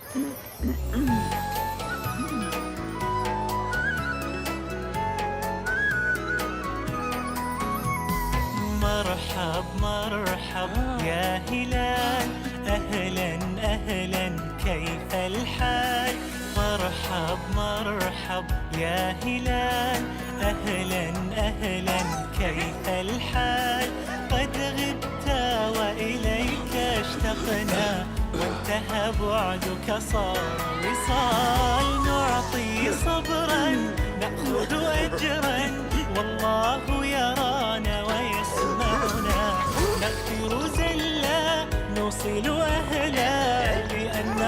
مرحب مرحب يا هلال، أهلا أهلا كيف الحال؟ مرحب مرحب يا هلال، أهلا أهلا كيف الحال؟ قد غبت وإليك اشتقنا، وانتهى بعدك صار وصال. نعطي صبرا نأخذ أجرا، والله يرانا ويسمعنا. نغفر زلا نوصل أهلا، لأن